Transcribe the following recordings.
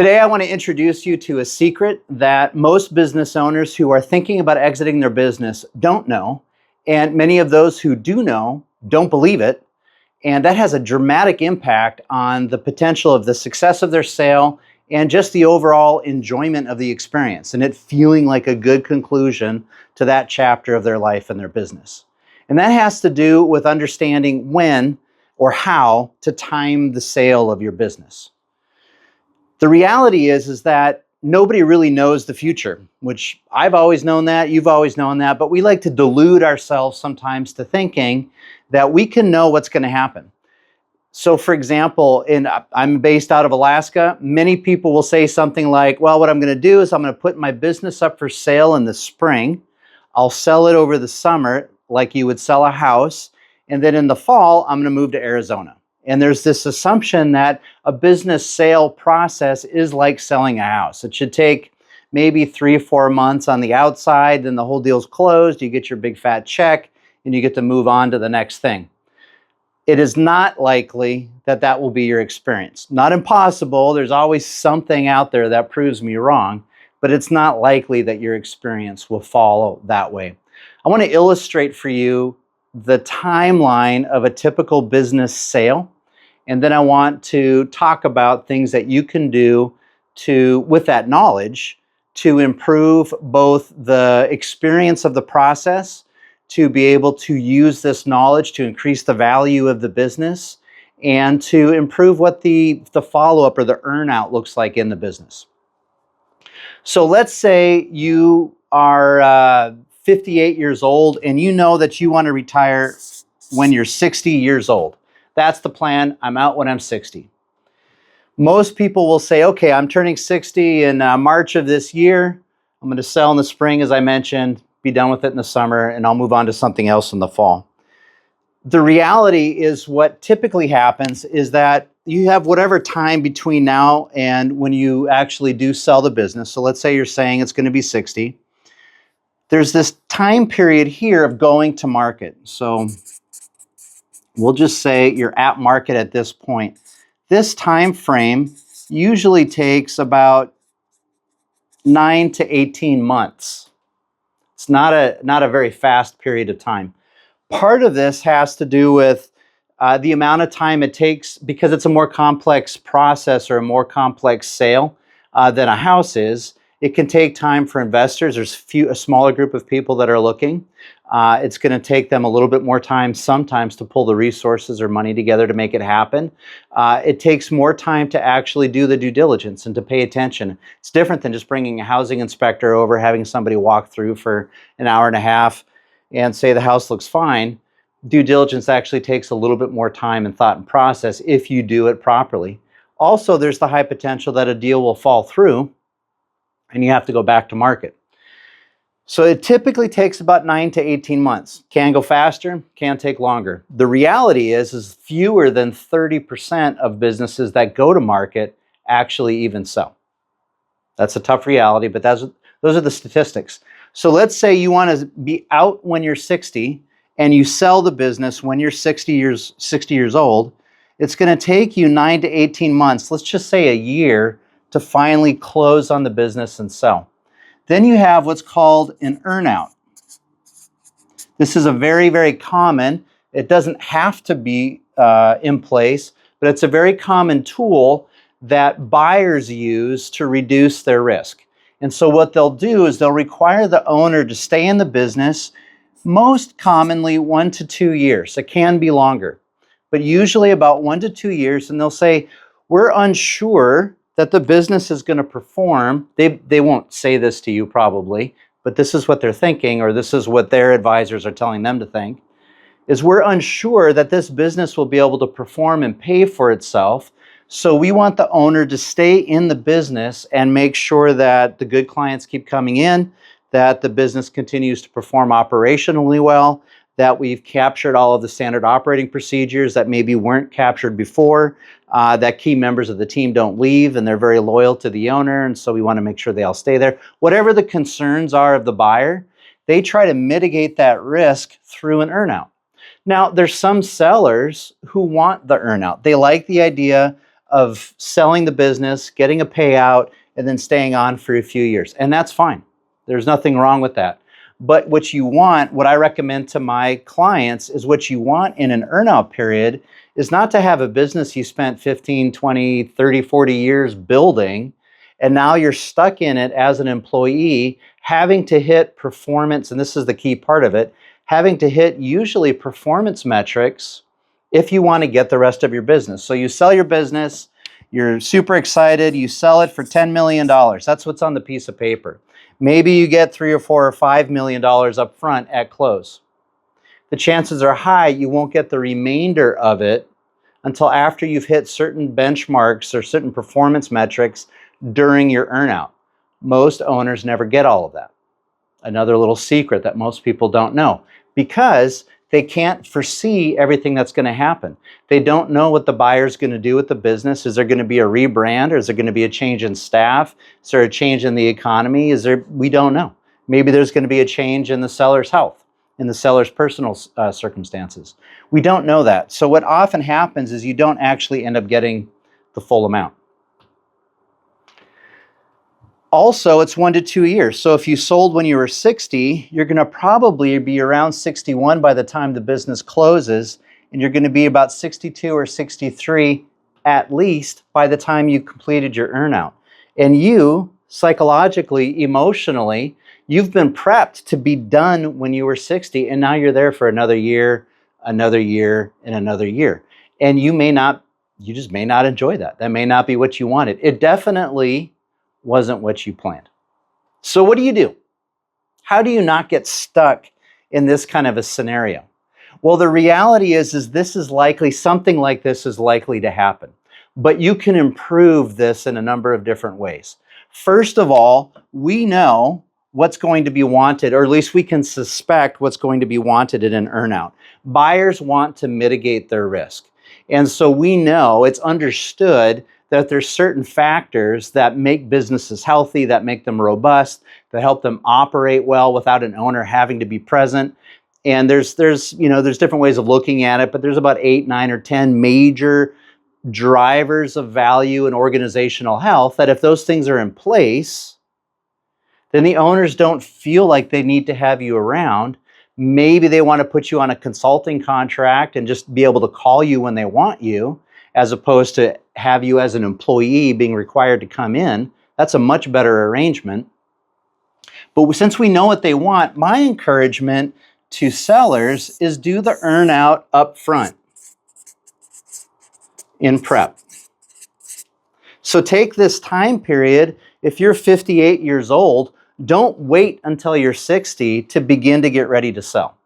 Today, I want to introduce you to a secret that most business owners who are thinking about exiting their business don't know, and many of those who do know don't believe it, and that has a dramatic impact on the potential of the success of their sale and just the overall enjoyment of the experience, and it feeling like a good conclusion to that chapter of their life and their business. And that has to do with understanding when or how to time the sale of your business. The reality is that nobody really knows the future, which I've always known that, you've always known that, but we like to delude ourselves sometimes to thinking that we can know what's going to happen. So for example, I'm based out of Alaska. Many people will say something like, well, what I'm going to do is I'm going to put my business up for sale in the spring. I'll sell it over the summer like you would sell a house. And then in the fall, I'm going to move to Arizona. And there's this assumption that a business sale process is like selling a house. It should take maybe 3 or 4 months on the outside, then the whole deal's closed, you get your big fat check, and you get to move on to the next thing. It is not likely that that will be your experience. Not impossible, there's always something out there that proves me wrong, but it's not likely that your experience will follow that way. I want to illustrate for you the timeline of a typical business sale, and then I want to talk about things that you can do with that knowledge to improve both the experience of the process, to be able to use this knowledge to increase the value of the business, and to improve what the follow-up or the earnout looks like in the business. So let's say you are 58 years old and you know that you want to retire when you're 60 years old. That's the plan. I'm out when I'm 60. Most people will say, okay, I'm turning 60 in March of this year. I'm going to sell in the spring, as I mentioned, be done with it in the summer, and I'll move on to something else in the fall. The reality is what typically happens is that you have whatever time between now and when you actually do sell the business. So let's say you're saying it's going to be 60. There's this time period here of going to market. So we'll just say you're at market at this point. This time frame usually takes about 9 to 18 months. It's not a very fast period of time. Part of this has to do with the amount of time it takes, because it's a more complex process or a more complex sale than a house is. It can take time for investors. There's a smaller group of people that are looking. It's going to take them a little bit more time sometimes to pull the resources or money together to make it happen. It takes more time to actually do the due diligence and to pay attention. It's different than just bringing a housing inspector over, having somebody walk through for an hour and a half and say the house looks fine. Due diligence actually takes a little bit more time and thought and process if you do it properly. Also, there's the high potential that a deal will fall through and you have to go back to market. So it typically takes about 9 to 18 months. Can go faster, can take longer. The reality is fewer than 30% of businesses that go to market actually even sell. That's a tough reality, but those are the statistics. So let's say you want to be out when you're 60 and you sell the business when you're 60 years old. It's going to take you 9 to 18 months, let's just say a year, to finally close on the business and sell. Then you have what's called an earnout. This is a very, very common, it doesn't have to be in place, but it's a very common tool that buyers use to reduce their risk. And so what they'll do is they'll require the owner to stay in the business, most commonly 1 to 2 years. It can be longer, but usually about 1 to 2 years, and they'll say, we're unsure that the business is going to perform. They won't say this to you probably, but this is what they're thinking, or this is what their advisors are telling them to think, is we're unsure that this business will be able to perform and pay for itself. So we want the owner to stay in the business and make sure that the good clients keep coming in, that the business continues to perform operationally well, that we've captured all of the standard operating procedures that maybe weren't captured before, that key members of the team don't leave and they're very loyal to the owner, and so we want to make sure they all stay there. Whatever the concerns are of the buyer, they try to mitigate that risk through an earnout. Now, there's some sellers who want the earnout. They like the idea of selling the business, getting a payout, and then staying on for a few years. And that's fine. There's nothing wrong with that. But what you want, what I recommend to my clients is what you want in an earnout period is not to have a business you spent 15, 20, 30, 40 years building, and now you're stuck in it as an employee, having to hit performance, and this is the key part of it, having to hit usually performance metrics if you want to get the rest of your business. So you sell your business, you're super excited, you sell it for $10 million. That's what's on the piece of paper. Maybe you get $3 or $4 or $5 million up front at close. The chances are high you won't get the remainder of it until after you've hit certain benchmarks or certain performance metrics during your earnout. Most owners never get all of that. Another little secret that most people don't know, because they can't foresee everything that's going to happen. They don't know what the buyer's going to do with the business. Is there going to be a rebrand, or is there going to be a change in staff? Is there a change in the economy? We don't know. Maybe there's going to be a change in the seller's health, in the seller's personal circumstances. We don't know that. So what often happens is you don't actually end up getting the full amount. Also, it's 1 to 2 years. So if you sold when you were 60, you're going to probably be around 61 by the time the business closes, and you're going to be about 62 or 63 at least by the time you completed your earnout. And you, psychologically, emotionally, you've been prepped to be done when you were 60, and now you're there for another year, and another year. And you just may not enjoy that. That may not be what you wanted. It definitely wasn't what you planned. So what do you do? How do you not get stuck in this kind of a scenario? Well, the reality is something like this is likely to happen, but you can improve this in a number of different ways. First of all, we know what's going to be wanted, or at least we can suspect what's going to be wanted in an earnout. Buyers want to mitigate their risk. And so we know, it's understood that there's certain factors that make businesses healthy, that make them robust, that help them operate well without an owner having to be present. And there's different ways of looking at it, but there's about 8, 9, or 10 major drivers of value and organizational health that if those things are in place, then the owners don't feel like they need to have you around. Maybe they want to put you on a consulting contract and just be able to call you when they want you, as opposed to have you as an employee being required to come in. That's a much better arrangement. But since we know what they want, my encouragement to sellers is do the earnout up front in prep. So take this time period. If you're 58 years old, don't wait until you're 60 to begin to get ready to sell.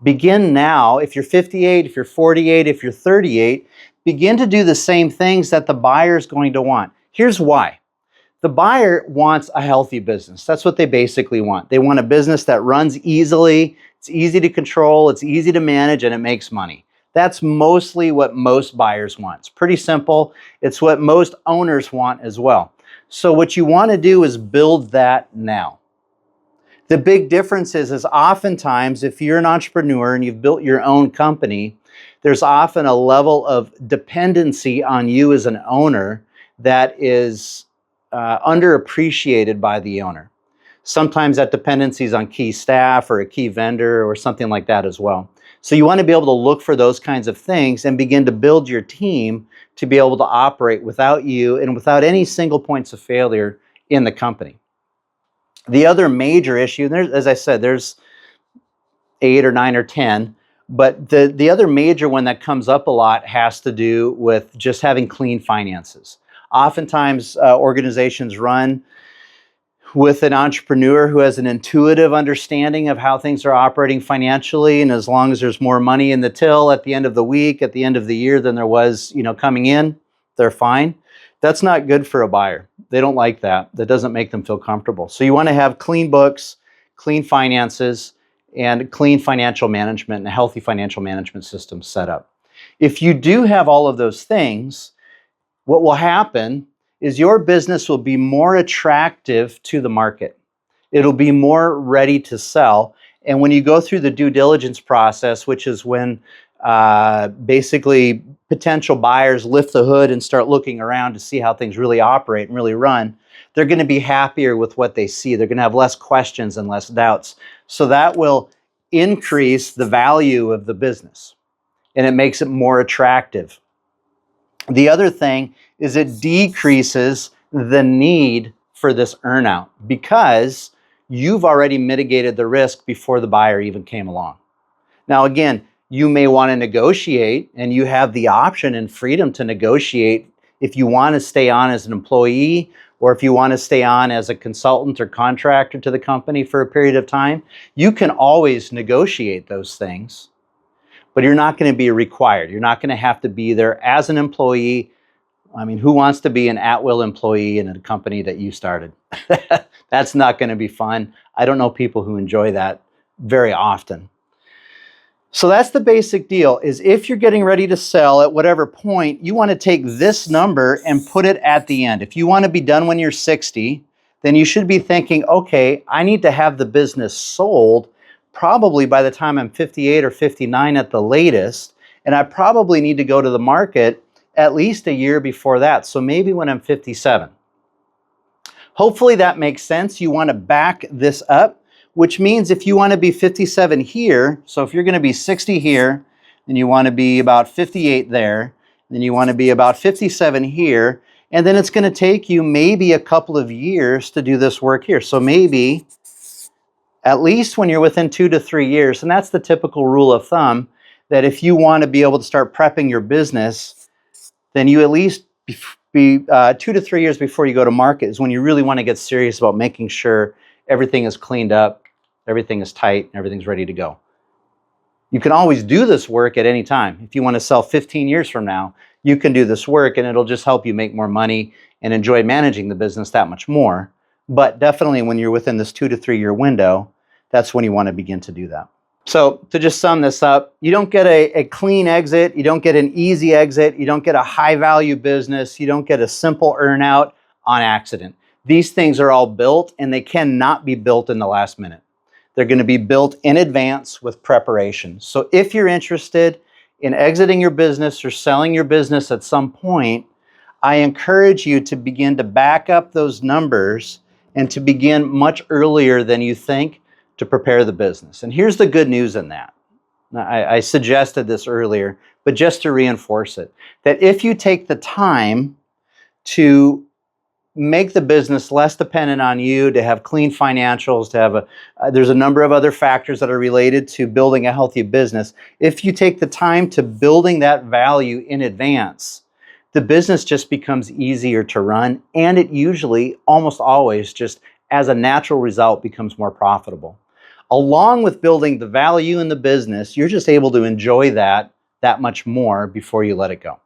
Begin now. If you're 58, if you're 48, if you're 38, begin to do the same things that the buyer is going to want. Here's why. The buyer wants a healthy business. That's what they basically want. They want a business that runs easily, it's easy to control, it's easy to manage, and it makes money. That's mostly what most buyers want. It's pretty simple. It's what most owners want as well. So what you want to do is build that now. The big difference is oftentimes if you're an entrepreneur and you've built your own company, there's often a level of dependency on you as an owner that is underappreciated by the owner. Sometimes that dependency is on key staff or a key vendor or something like that as well. So you want to be able to look for those kinds of things and begin to build your team to be able to operate without you and without any single points of failure in the company. The other major issue, and as I said, there's 8 or 9 or 10, but the other major one that comes up a lot has to do with just having clean finances. Oftentimes, organizations run with an entrepreneur who has an intuitive understanding of how things are operating financially, and as long as there's more money in the till at the end of the week, at the end of the year than there was, coming in, they're fine. That's not good for a buyer. They don't like that. That doesn't make them feel comfortable. So you want to have clean books, clean finances, and clean financial management and a healthy financial management system set up. If you do have all of those things, what will happen is your business will be more attractive to the market. It'll be more ready to sell. And when you go through the due diligence process, which is when basically potential buyers lift the hood and start looking around to see how things really operate and really run, they're going to be happier with what they see. They're going to have less questions and less doubts. So that will increase the value of the business, and it makes it more attractive. The other thing is it decreases the need for this earnout because you've already mitigated the risk before the buyer even came along. Now, again, you may want to negotiate, and you have the option and freedom to negotiate if you want to stay on as an employee or if you want to stay on as a consultant or contractor to the company for a period of time. You can always negotiate those things, but you're not going to be required. You're not going to have to be there as an employee. I mean, who wants to be an at-will employee in a company that you started? That's not going to be fun. I don't know people who enjoy that very often. So that's the basic deal, is if you're getting ready to sell at whatever point, you want to take this number and put it at the end. If you want to be done when you're 60, then you should be thinking, okay, I need to have the business sold probably by the time I'm 58 or 59 at the latest, and I probably need to go to the market at least a year before that, so maybe when I'm 57. Hopefully that makes sense. You want to back this up, which means if you want to be 57 here, so if you're going to be 60 here, then you want to be about 58 there, then you want to be about 57 here, and then it's going to take you maybe a couple of years to do this work here. So maybe at least when you're within 2 to 3 years, and that's the typical rule of thumb, that if you want to be able to start prepping your business, then you at least be 2 to 3 years before you go to market is when you really want to get serious about making sure everything is cleaned up, everything is tight, and everything's ready to go. You can always do this work at any time. If you want to sell 15 years from now, you can do this work, and it'll just help you make more money and enjoy managing the business that much more. But definitely when you're within this 2 to 3 year window, that's when you want to begin to do that. So to just sum this up, you don't get a clean exit, you don't get an easy exit, you don't get a high value business, you don't get a simple earnout on accident. These things are all built, and they cannot be built in the last minute. They're going to be built in advance with preparation. So if you're interested in exiting your business or selling your business at some point, I encourage you to begin to back up those numbers and to begin much earlier than you think to prepare the business. And here's the good news in that. I suggested this earlier, but just to reinforce it, that if you take the time to make the business less dependent on you, to have clean financials, to have there's a number of other factors that are related to building a healthy business. If you take the time to building that value in advance, the business just becomes easier to run, and it usually, almost always, just as a natural result, becomes more profitable. Along with building the value in the business, you're just able to enjoy that much more before you let it go.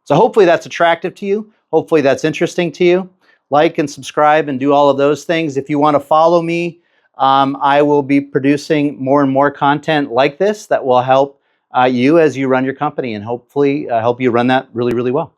So hopefully that's attractive to you. Hopefully that's interesting to you. Like and subscribe and do all of those things. If you want to follow me, I will be producing more and more content like this that will help you as you run your company, and hopefully help you run that really, really well.